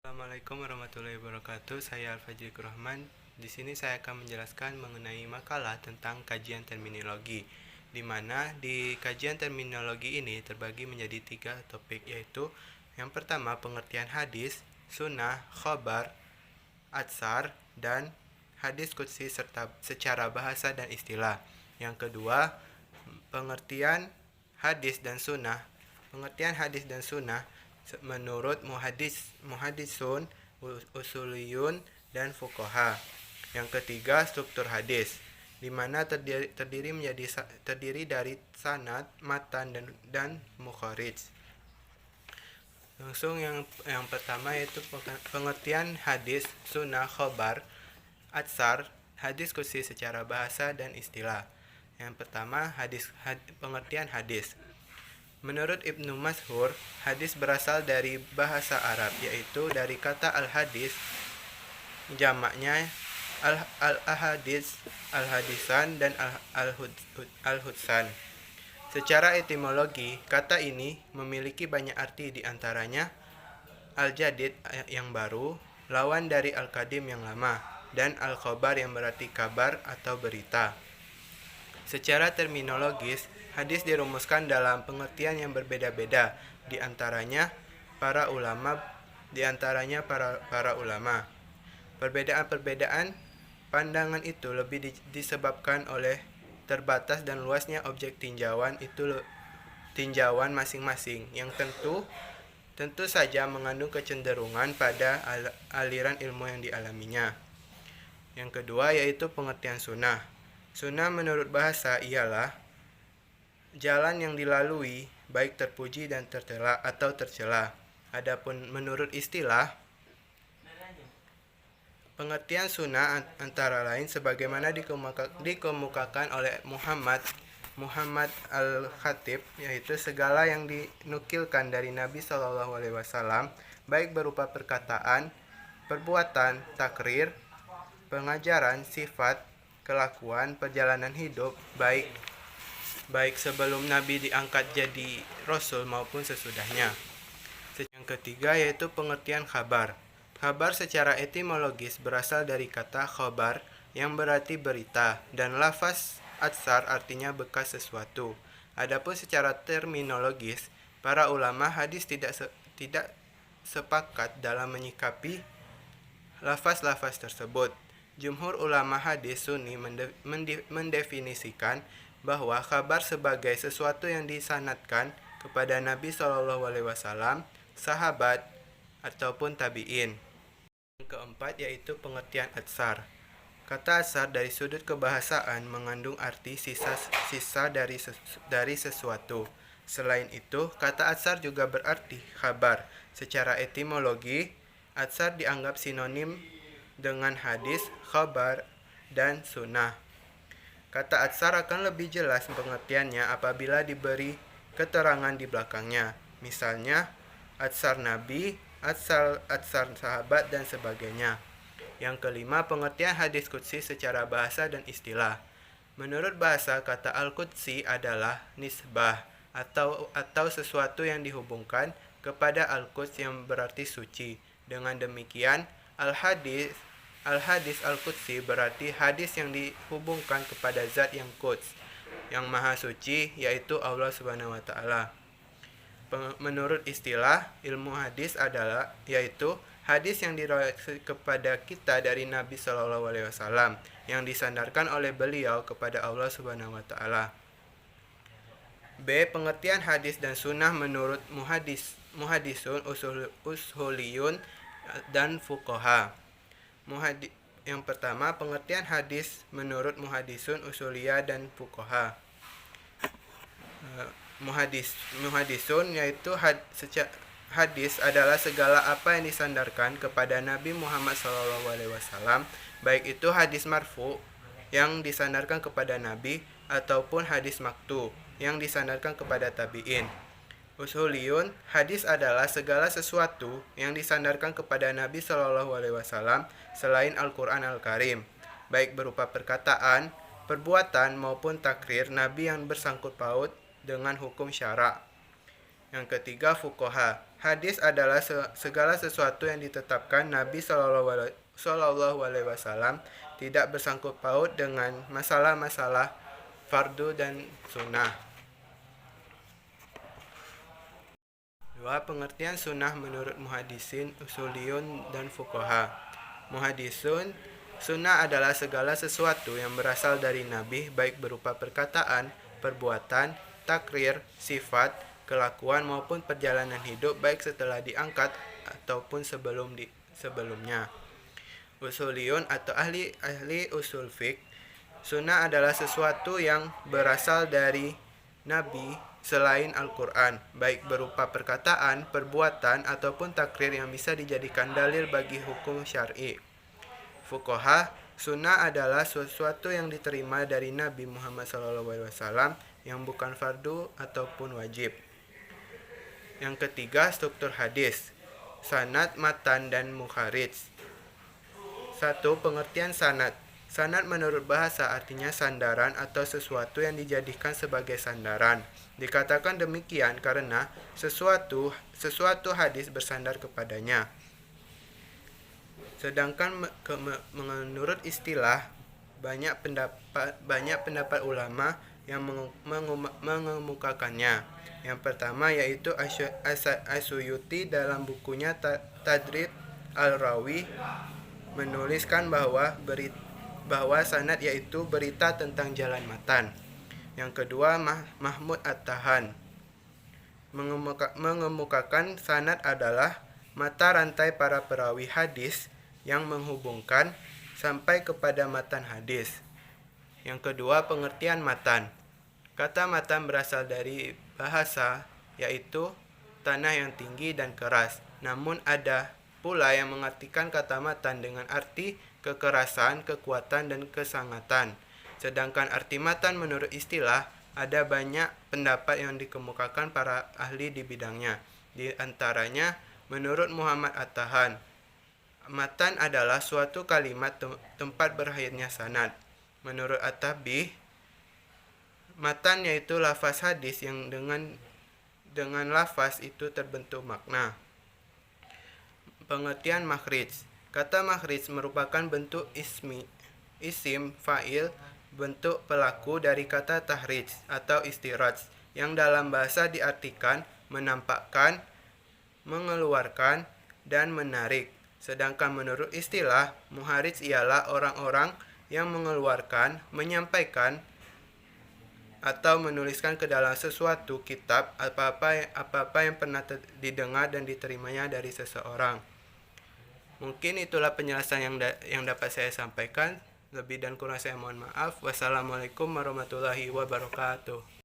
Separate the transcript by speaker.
Speaker 1: Assalamualaikum warahmatullahi wabarakatuh. Saya Al-Fajri Rahman. Di sini saya akan menjelaskan mengenai makalah tentang kajian terminologi, di mana di kajian terminologi ini terbagi menjadi 3 topik, yaitu yang pertama pengertian hadis, sunnah, khobar, atsar, dan hadis qudsi serta secara bahasa dan istilah. Yang kedua, pengertian hadis dan sunnah. Pengertian hadis dan sunnah menurut muhadisun, usuliyun, dan fuqaha. Yang ketiga, struktur hadis, di mana terdiri dari sanad, matan, dan mukharij. Langsung yang pertama yaitu pengertian hadis, sunnah, khobar, atsar, hadis qudsi secara bahasa dan istilah. Yang pertama, pengertian hadis. Menurut Ibnu Mashur, hadis berasal dari bahasa Arab, yaitu dari kata al-hadis, jamaknya al-ahadis, al-hadisan, dan al-hudsan. Secara etimologi, kata ini memiliki banyak arti, diantaranya al-jadid yang baru, lawan dari al-qadim yang lama, dan al-khobar yang berarti kabar atau berita. Secara terminologis, hadis dirumuskan dalam pengertian yang berbeda-beda, diantaranya para ulama. Perbedaan pandangan itu lebih disebabkan oleh terbatas dan luasnya objek tinjauan masing-masing, yang tentu saja mengandung kecenderungan pada aliran ilmu yang dialaminya. Yang kedua yaitu pengertian sunnah. Sunnah menurut bahasa ialah jalan yang dilalui, baik terpuji dan tercela. Adapun menurut istilah, pengertian sunnah antara lain sebagaimana dikemukakan oleh Muhammad Al-Khatib, yaitu segala yang dinukilkan dari Nabi SAW, baik berupa perkataan, perbuatan, takrir, pengajaran, sifat, kelakuan, perjalanan hidup, baik sebelum Nabi diangkat jadi Rasul maupun sesudahnya. Yang ketiga yaitu pengertian khabar. Khabar secara etimologis berasal dari kata khobar yang berarti berita, dan lafaz atsar artinya bekas sesuatu. Adapun secara terminologis, para ulama hadis tidak sepakat dalam menyikapi lafaz-lafaz tersebut. Jumhur ulama hadis Sunni mendefinisikan bahwa kabar sebagai sesuatu yang disanadkan kepada Nabi SAW, sahabat, ataupun tabi'in. Yang keempat yaitu pengertian atsar. Kata atsar dari sudut kebahasaan mengandung arti sisa dari sesuatu. Selain itu, kata atsar juga berarti kabar. Secara etimologi, atsar dianggap sinonim dengan hadis, khabar, dan sunnah. Kata atsar akan lebih jelas pengertiannya apabila diberi keterangan di belakangnya. Misalnya, atsar Nabi, atsar sahabat, dan sebagainya. Yang kelima, pengertian hadis qudsi secara bahasa dan istilah. Menurut bahasa, kata al-qudsi adalah nisbah atau sesuatu yang dihubungkan kepada al-quds yang berarti suci. Dengan demikian, Al-hadis al-qudsi berarti hadis yang dihubungkan kepada zat yang quds, yang maha suci, yaitu Allah Subhanahu wa taala. Menurut istilah ilmu hadis yaitu hadis yang diriwayatkan kepada kita dari Nabi SAW yang disandarkan oleh beliau kepada Allah Subhanahu wa taala. B. Pengertian hadis dan sunnah menurut muhadisun, usuliyun, dan fuqaha. Yang pertama, pengertian hadis menurut muhadisun, usuliyah, dan fuqaha. Muhadisun yaitu hadis adalah segala apa yang disandarkan kepada Nabi Muhammad SAW, baik itu hadis marfu yang disandarkan kepada Nabi ataupun hadis maktu yang disandarkan kepada tabi'in. Usuliyun, hadis adalah segala sesuatu yang disandarkan kepada Nabi SAW selain Al-Quran Al-Karim, baik berupa perkataan, perbuatan, maupun takrir Nabi yang bersangkut paut dengan hukum syara. Yang ketiga, fuqaha. Hadis adalah segala sesuatu yang ditetapkan Nabi Shallallahu Alaihi Wasallam tidak bersangkut paut dengan masalah-masalah fardu dan sunnah. Dua, pengertian sunnah menurut muhadisin, usuliyun, dan fuqaha. Muhadisun, sunnah adalah segala sesuatu yang berasal dari Nabi, baik berupa perkataan, perbuatan, takrir, sifat, kelakuan maupun perjalanan hidup, baik setelah diangkat ataupun sebelumnya. Usuliyun atau ahli usul fiqh, sunnah adalah sesuatu yang berasal dari Nabi selain Al-Quran, baik berupa perkataan, perbuatan, ataupun takrir yang bisa dijadikan dalil bagi hukum syar'i. Fuqaha, sunnah adalah sesuatu yang diterima dari Nabi Muhammad SAW yang bukan fardu ataupun wajib. Yang ketiga, struktur hadis, sanad, matan, dan mukharij. 1. Pengertian sanad. Sanad menurut bahasa artinya sandaran atau sesuatu yang dijadikan sebagai sandaran. Dikatakan demikian karena sesuatu hadis bersandar kepadanya. Sedangkan menurut istilah banyak pendapat ulama yang mengemukakannya. Yang pertama yaitu As-Suyuti dalam bukunya Tadrib Al-Rawi menuliskan bahwa sanad yaitu berita tentang jalan matan. Yang kedua, Mahmud At-Tahan mengemukakan sanad adalah mata rantai para perawi hadis yang menghubungkan sampai kepada matan hadis. Yang kedua, pengertian matan. Kata matan berasal dari bahasa, yaitu tanah yang tinggi dan keras. Namun ada pula yang mengartikan kata matan dengan arti kekerasan, kekuatan, dan kesangatan. Sedangkan arti matan menurut istilah, ada banyak pendapat yang dikemukakan para ahli di bidangnya. Di antaranya, menurut Muhammad At-Tahan, matan adalah suatu kalimat tempat berakhirnya sanad. Menurut At-Tabih, matan yaitu lafaz hadis yang dengan lafaz itu terbentuk makna. Pengertian makhrij. Kata makhrij merupakan bentuk isim fa'il, bentuk pelaku dari kata tahrij atau istiraj, yang dalam bahasa diartikan menampakkan, mengeluarkan, dan menarik. Sedangkan menurut istilah, muharij ialah orang-orang yang mengeluarkan, menyampaikan, atau menuliskan ke dalam sesuatu kitab apa-apa yang pernah didengar dan diterimanya dari seseorang. Mungkin itulah penjelasan yang dapat saya sampaikan. Lebih dan kurang saya mohon maaf. Wassalamualaikum warahmatullahi wabarakatuh.